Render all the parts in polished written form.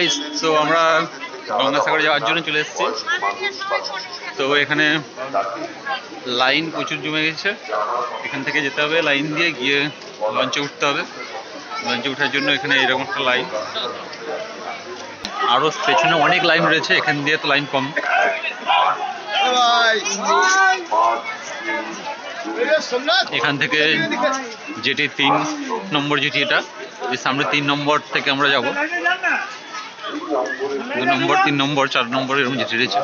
Guys, তো আমরা গঙ্গাসাগরে যাওয়ার জন্য চলে এসেছি। তো এখানে লাইন প্রচুর জমে গেছে, এখান থেকে যেতে হবে, লাইন দিয়ে গিয়ে লঞ্চে উঠতে হবে। লঞ্চে ওঠার জন্য এখানে এরকম একটা লাইন, আরও পেছনে অনেক লাইন রয়েছে, এখান দিয়ে তো লাইন কম। এখান থেকে যেটি 3 নম্বর যেটি, এটা এই সামনে 3 নম্বর থেকে আমরা যাব। 2 নম্বর, 3 নম্বর, 4 নম্বর এরকম যেটি রয়েছে।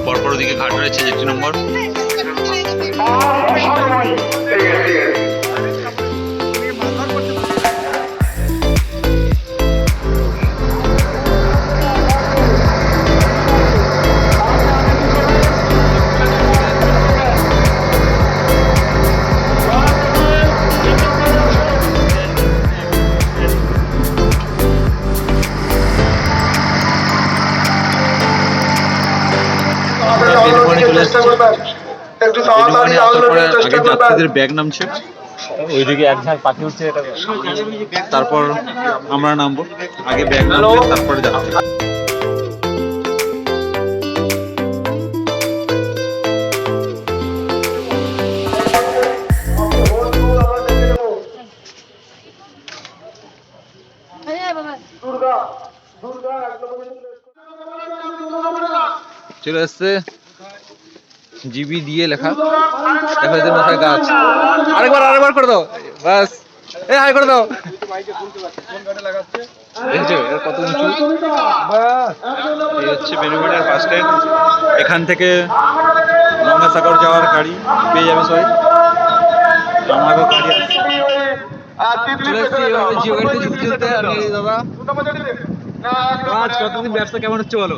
পরপর দিকে ঘাট রয়েছে, যেটি নম্বর। যাত্রীদের ব্যাগ নামছে, ওইদিকে এক ঝাঁক পাখি উঠছে, তারপর আমরা নামবো। আগে ব্যাগ নামবে, তারপরে যাচ্ছি। চলে এসছে জিবি দিয়ে লেখা, দেখো এদের মাথায় গাছ। আরেকবার করে দাও, বাস। হাই করে দাও। কত উঁচু। এই হচ্ছে বেলুঘাটের বাস স্ট্যান্ড। এখান থেকে গঙ্গাসাগর যাওয়ার গাড়ি পেয়ে যাবে সবাই। আমারও গাড়ি চলে এসছি, এভাবে জিও গাড়িতে ঝুলতে ঝুলতে। আমি দাদা, কতদিন ব্যবসা কেমন হচ্ছে বলো?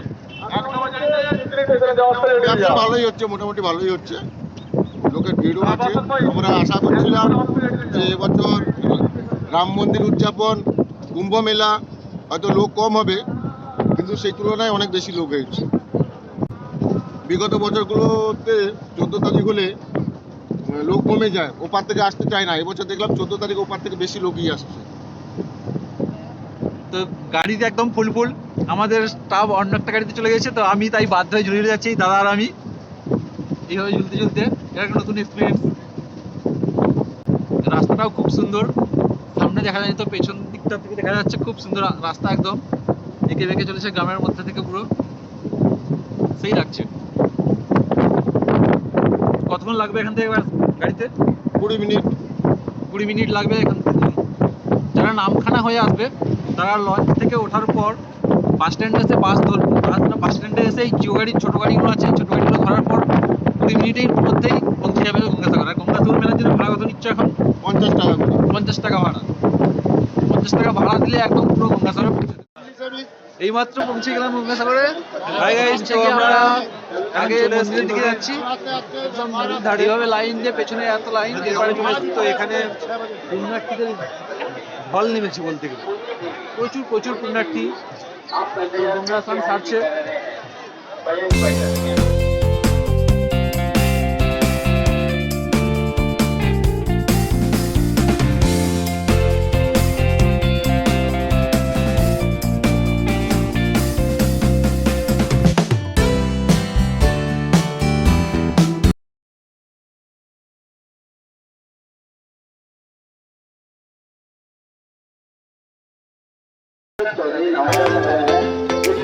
ভালোই হচ্ছে, মোটামুটি ভালোই হচ্ছে, লোকের ভিড়ও আছে। আমরা আশা করছিলাম যে এবছর রাম মন্দির উদযাপন, কুম্ভ মেলা, হয়তো লোক কম হবে, কিন্তু সেই তুলনায় অনেক বেশি লোক হয়েছে। বিগত বছরগুলোতে 14 তারিখ হলে লোক কমে যায়, ওপার থেকে আসতে চায় না। এবছর দেখলাম 14 তারিখ ওপার থেকে বেশি লোকই আসছে। তো গাড়িতে একদম ফুল ফুল, আমাদের স্টাফ অন্য একটা গাড়িতে চলে গেছে, তো আমি তাই বাধ্য হয়ে ঝুলে যাচ্ছি, দাদা আর আমি এইভাবে ঝুলতে ঝুলতে। এটা একটা নতুন এক্সপিরিয়েন্স। রাস্তাটাও খুব সুন্দর, সামনে দেখা যায় তো, পেছন দিকটা থেকে দেখা যাচ্ছে, খুব সুন্দর রাস্তা, একদম এঁকে বেঁকে চলেছে গ্রামের মধ্যে থেকে, পুরো সেই লাগছে। কতক্ষণ লাগবে এখান থেকে গাড়িতে? 20 মিনিট লাগবে এখান থেকে। যারা নামখানা হয়ে আসবে তারা লঞ্চ থেকে ওঠার পর বাস স্ট্যান্ডে এসে বাস ধরবে। বাস স্ট্যান্ডে এসে এই জিও গাড়ি, ছোটো গাড়িগুলো আছে, ছোটো গাড়িগুলো ধরার পর 20 মিনিটের মধ্যেই পৌঁছে যাবে গঙ্গাসাগর। আর গঙ্গাসাগর মেলার জন্য ভাড়া কত নিচ্ছ এখন? 50 টাকা। 50 টাকা ভাড়া। 50 টাকা ভাড়া দিলে একদম পুরো গঙ্গাসাগরে পৌঁছে যাবে। এইমাত্র পৌঁছে গেলাম গঙ্গাসাগরে। আমরা আগে মন্দিরের দিকে যাচ্ছি, এইভাবে লাইন দিয়ে, পেছনে এত লাইন, এবারে চলে এসেছি। তো এখানে পুণ্যার্থীদের ঢল নেমেছে বলতে গেলে, প্রচুর প্রচুর পুণ্যার্থী গঙ্গা স্নান সারছে।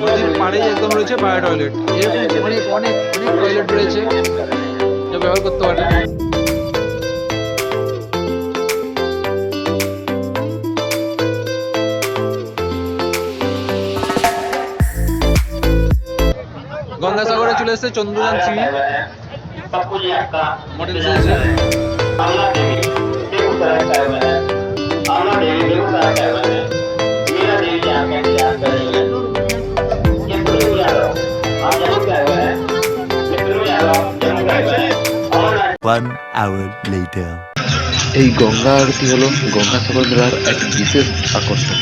নদীর পাড়েই একদম রয়েছে বায়ো টয়লেট। এরকম অনেক অনেক অনেক টয়লেট রয়েছে যা ব্যবহার করতে পারে। গঙ্গাসাগরে চলে এসেছে চন্দ্রযান 3 মডেল এসেছে। One hour later. এই গঙ্গা আরতি হলো গঙ্গাসাগর মেলার এক বিশেষ আকর্ষণ।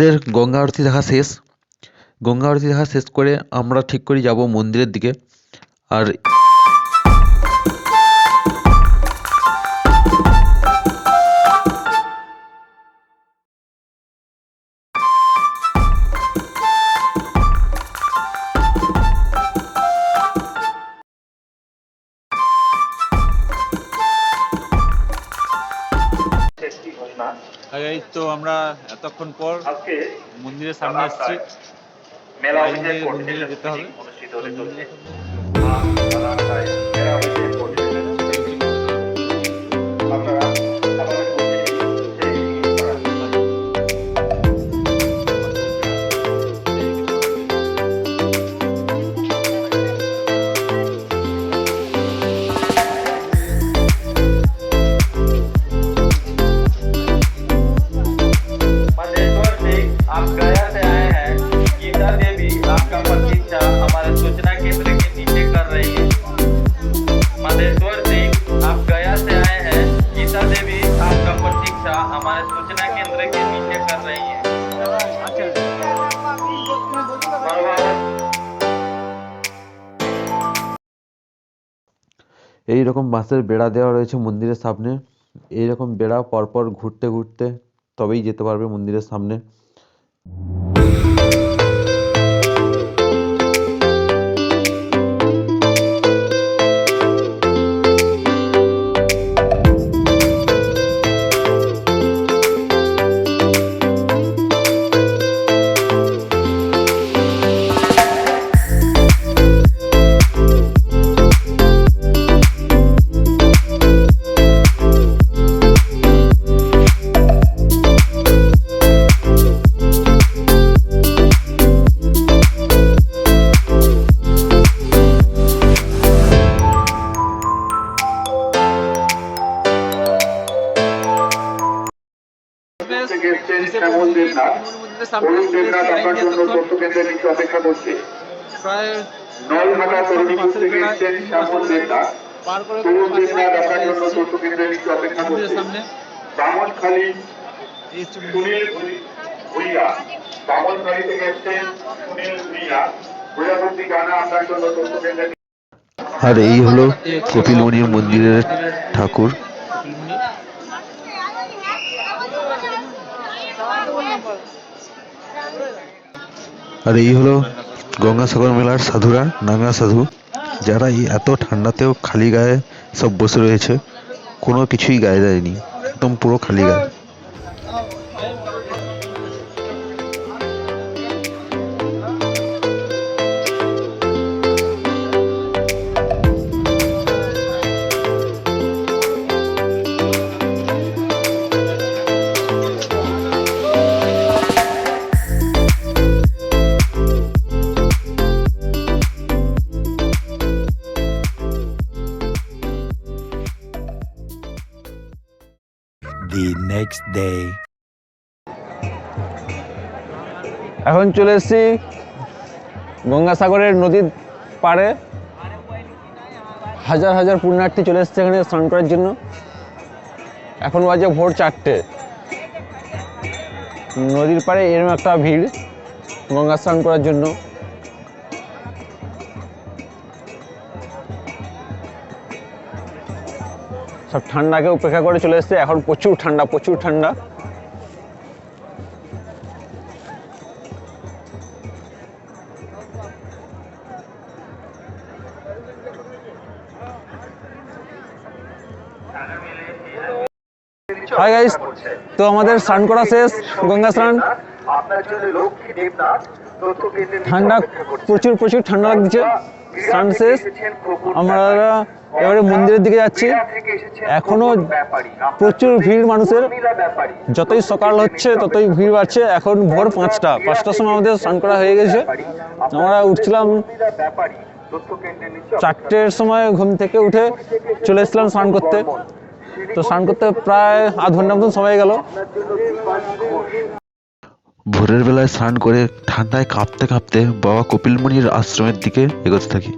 আমাদের গঙ্গা আরতি দেখা শেষ। গঙ্গা আরতি দেখা শেষ করে আমরা ঠিক করি যাব মন্দিরের দিকে। আর তো আমরা এতক্ষণ পর মন্দিরের সামনে এসেছি, মন্দিরে যেতে হবে। मधेश्वर से आप गया से आए हैं, गीता देवी आपका प्रतीक्षा हमारे सूचना केंद्र के नीचे कर रही है। मधेश्वर से आप गया से आए हैं, गीता देवी आपका प्रतीक्षा हमारे सूचना केंद्र के नीचे कर रही है। এই রকম বাঁশের বেড়া দেওয়া রয়েছে মন্দিরের সামনে। এই রকম বেড়া পরপর ঘুরতে ঘুরতে তবেই যেতে পারবে মন্দিরের সামনে। প্রায় পার করে মন্দিরের সামনে এই হচ্ছে মন্দির। আর এই হলো কপিলমুনির মন্দিরের ঠাকুর। আর এই হলো গঙ্গাসাগর মেলার সাধুরা, নাঙ্গা সাধু, যারা এই এত ঠান্ডাতেও খালি গায়ে সব বসে রয়েছে, কোনো কিছুই গায়ে দেয়নি, একদম পুরো খালি গায়ে। The next day. এখন চলে এসেছি গঙ্গাসাগরের নদীর পাড়ে। হাজার হাজার পুণ্যার্থী চলে এসেছে এখানে স্নান করার জন্য। এখন বাজে ভোর 4টে। নদীর পাড়ে এরকম একটা ভিড় গঙ্গা স্নান করার জন্য। সব ঠান্ডাকে উপেক্ষা করে চলে এসেছে। এখন প্রচুর ঠান্ডা, প্রচুর ঠান্ডা। হাই গাইস, তো আমাদের স্নান করা শেষ, গঙ্গা স্নান। ঠান্ডা প্রচুর প্রচুর ঠান্ডা লাগছে। স্নান শেষ, আমরা এবারে মন্দিরের দিকে যাচ্ছি। এখনো প্রচুর ভিড় মানুষের, যতই সকাল হচ্ছে ততই ভিড় বাড়ছে। এখন ভোর 5টার সময় আমাদের স্নান করা হয়ে গেছে। আমরা উঠছিলাম 4টের সময়, ঘুম থেকে উঠে চলে এসেছিলাম স্নান করতে। তো স্নান করতে প্রায় আধ ঘন্টার মতন সময় গেল। ভোরের বেলায় স্নান করে ঠান্ডায় কাঁপতে কাঁপতে বাবা কপিলমুনির আশ্রমের দিকে এগোতে থাকি।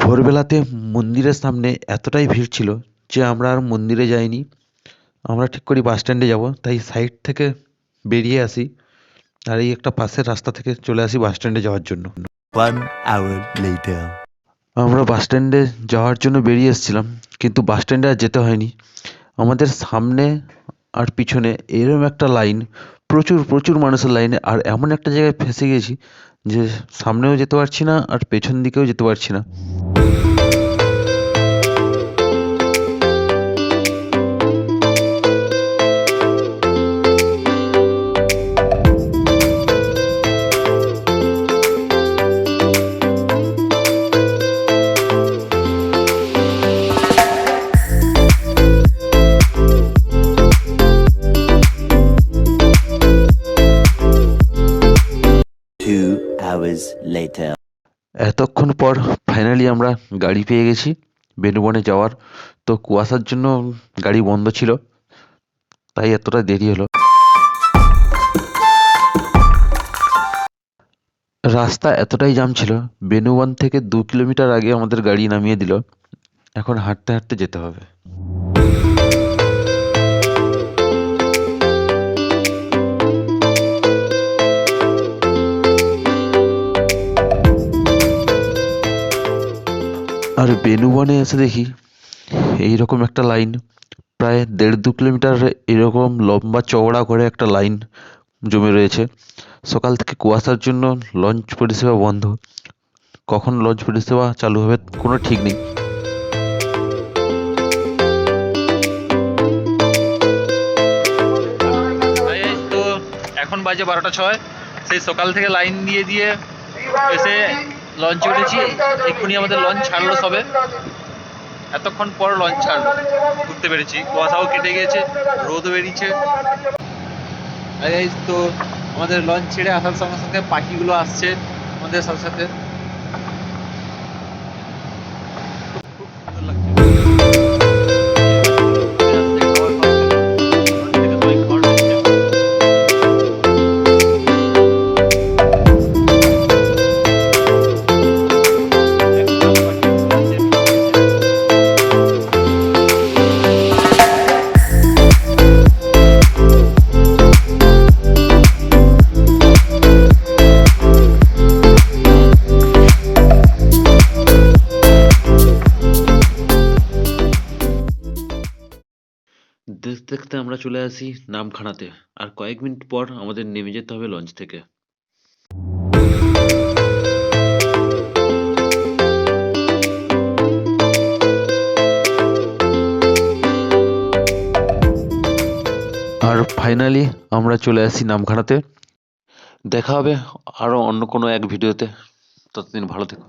ভোরবেলাতে মন্দিরের সামনে এতটাই ভিড় ছিল যে আমরা আর মন্দিরে যাইনি। আমরা ঠিক করি বাস স্ট্যান্ডে যাব, তাই সাইড থেকে বেরিয়ে আসি আর এই একটা পাশের রাস্তা থেকে চলে আসি বাস স্ট্যান্ডে যাওয়ার জন্য। 1 hour later. আমরা বাস স্ট্যান্ডে যাওয়ার জন্য বেরিয়ে এসেছিলাম, কিন্তু বাস স্ট্যান্ডে আর যেতে হয়নি। আমাদের সামনে আর পিছনে এরকম একটা লাইন, প্রচুর প্রচুর মানুষের লাইনে, আর এমন একটা জায়গায় ফেঁসে গেছি যে সামনেও যেতে পারছি না আর পেছন দিকেও যেতে পারছি না। এতক্ষণ পর ফাইনালি আমরা গাড়ি পেয়ে গেছি বেনুবনে যাওয়ার। তো কুয়াশার জন্য গাড়ি বন্ধ ছিল, তাই এতটা দেরি হলো। রাস্তা এতটাই জাম ছিল, বেনুবন থেকে 2 কিলোমিটার আগে আমাদের গাড়ি নামিয়ে দিল। এখন হাঁটতে হাঁটতে যেতে হবে। আর বেনুবনে এসে দেখি এইরকম একটা লাইন, প্রায় 1.5-2 কিলোমিটার এরকম লম্বা চওড়া করে একটা লাইন জমে রয়েছে। সকাল থেকে কুয়াশার জন্য লঞ্চ পরিষেবা বন্ধ, কখন লঞ্চ পরিষেবা চালু হবে কোনো ঠিক নেই। তো এখন বাজে 12টা 6। সেই সকাল থেকে লাইন দিয়ে দিয়ে এসে লঞ্চে উঠেছি। এক্ষুনি আমাদের লঞ্চ ছাড়লো সবে, এতক্ষণ পর লঞ্চ ছাড়লো, ঘুরতে পেরেছি। কুয়াশাও কেটে গেছে, রোদও বেরিয়েছে। তো আমাদের লঞ্চ ছেড়ে আসার সঙ্গে সঙ্গে পাখিগুলো আসছে আমাদের সাথে সাথে। খুব সুন্দর লাগছে। দেখতে দেখতে আমরা চলে আসি নামখানাতে, আর কয়েক মিনিট পর আমাদের নেমে যেতে হবে লঞ্চ থেকে। আর ফাইনালি আমরা চলে আসি নামখানাতে। দেখা হবে আরো অন্য কোনো এক ভিডিওতে, ততদিন ভালো থেকো।